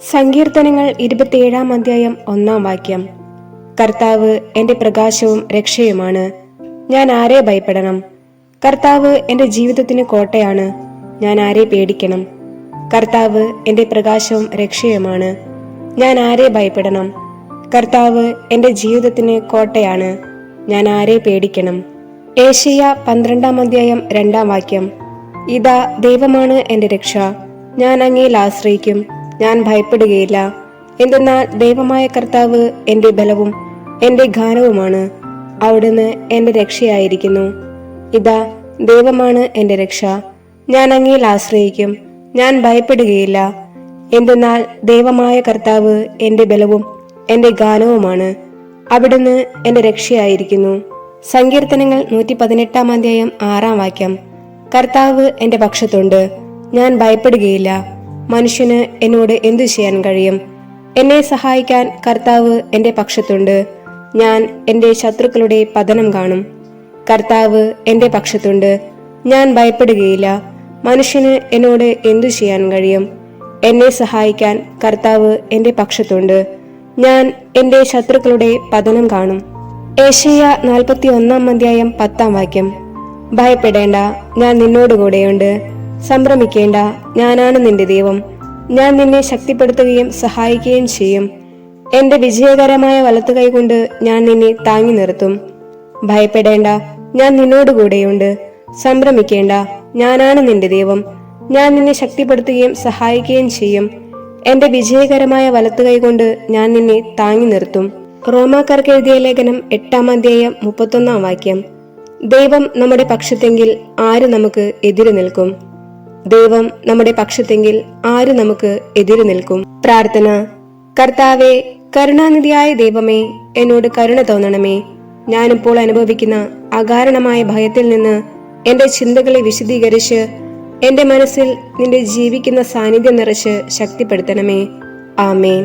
സങ്കീർത്തനങ്ങൾ 27 1 കർത്താവ് എന്റെ പ്രകാശവും രക്ഷയുമാണ്, ഞാൻ ആരെ ഭയപ്പെടണം? കർത്താവ് എന്റെ ജീവിതത്തിന് കോട്ടയാണ്, ഞാൻ ആരെ പേടിക്കണം? കർത്താവ് എന്റെ പ്രകാശവും രക്ഷയുമാണ്, ഞാൻ ആരെ ഭയപ്പെടണം? കർത്താവ് എന്റെ ജീവിതത്തിന് കോട്ടയാണ്, ഞാൻ ആരെ പേടിക്കണം? ഏശയ്യ 12 ഇതാ ദൈവമാണ് എന്റെ രക്ഷ, ഞാൻ അങ്ങയിൽ ആശ്രയിക്കും, ഞാൻ ഭയപ്പെടുകയില്ല. എന്തെന്നാൽ ദൈവമായ കർത്താവ് എന്റെ ബലവും എന്റെ ഗാനവുമാണ്, അവിടുന്ന് എന്റെ രക്ഷയായിരിക്കുന്നു. ഇതാ ദൈവമാണ് എന്റെ രക്ഷ, ഞാൻ അങ്ങയിൽ ആശ്രയിക്കും, ഞാൻ ഭയപ്പെടുകയില്ല. എന്തെന്നാൽ ദൈവമായ കർത്താവ് എന്റെ ബലവും എന്റെ ഗാനവുമാണ്, അവിടുന്ന് എന്റെ രക്ഷയായിരിക്കുന്നു. സങ്കീർത്തനങ്ങൾ 118 കർത്താവ് എന്റെ പക്ഷത്തുണ്ട്, ഞാൻ ഭയപ്പെടുകയില്ല. മനുഷ്യന് എന്നോട് എന്തു ചെയ്യാൻ കഴിയും? എന്നെ സഹായിക്കാൻ കർത്താവ് എന്റെ പക്ഷത്തുണ്ട്, ഞാൻ എന്റെ ശത്രുക്കളുടെ പതനം കാണും. കർത്താവ് എന്റെ പക്ഷത്തുണ്ട്, ഞാൻ ഭയപ്പെടുകയില്ല. മനുഷ്യന് എന്നോട് എന്തു ചെയ്യാൻ കഴിയും? എന്നെ സഹായിക്കാൻ കർത്താവ് എന്റെ പക്ഷത്തുണ്ട്, ഞാൻ എന്റെ ശത്രുക്കളുടെ പതനം കാണും. ഏശയ്യ 41 10 ഭയപ്പെടേണ്ട, ഞാൻ നിന്നോടുകൂടെയുണ്ട്. സംഭ്രമിക്കേണ്ട, ഞാനാണ് നിന്റെ ദൈവം. ഞാൻ നിന്നെ ശക്തിപ്പെടുത്തുകയും സഹായിക്കുകയും ചെയ്യും. എന്റെ വിജയകരമായ വലത്തുകൈ കൊണ്ട് ഞാൻ നിന്നെ താങ്ങി നിർത്തും. ഭയപ്പെടേണ്ട, ഞാൻ നിന്നോടുകൂടെയുണ്ട്. സംഭ്രമിക്കേണ്ട, ഞാനാണ് നിന്റെ ദൈവം. ഞാൻ നിന്നെ ശക്തിപ്പെടുത്തുകയും സഹായിക്കുകയും ചെയ്യും. എന്റെ വിജയകരമായ വലത്തുകൈ കൊണ്ട് ഞാൻ നിന്നെ താങ്ങി നിർത്തും. റോമാക്കാർക്ക് എഴുതിയ ലേഖനം 8 ദൈവം നമ്മുടെ പക്ഷത്തെങ്കിൽ ആര് നമുക്ക് എതിര് നിൽക്കും? ദൈവം നമ്മുടെ പക്ഷത്തെങ്കിൽ ആര് നമുക്ക് എതിര് നിൽക്കും? പ്രാർത്ഥന. കർത്താവേ, കരുണാനിധിയായ ദൈവമേ, എന്നോട് കരുണ തോന്നണമേ. ഞാനിപ്പോൾ അനുഭവിക്കുന്ന അകാരണമായ ഭയത്തിൽ നിന്ന് എന്റെ ചിന്തകളെ വിശദീകരിച്ച് എന്റെ മനസ്സിൽ നിന്റെ ജീവിക്കുന്ന സാന്നിധ്യം നിറച്ച് ശക്തിപ്പെടുത്തണമേ. ആമേൻ.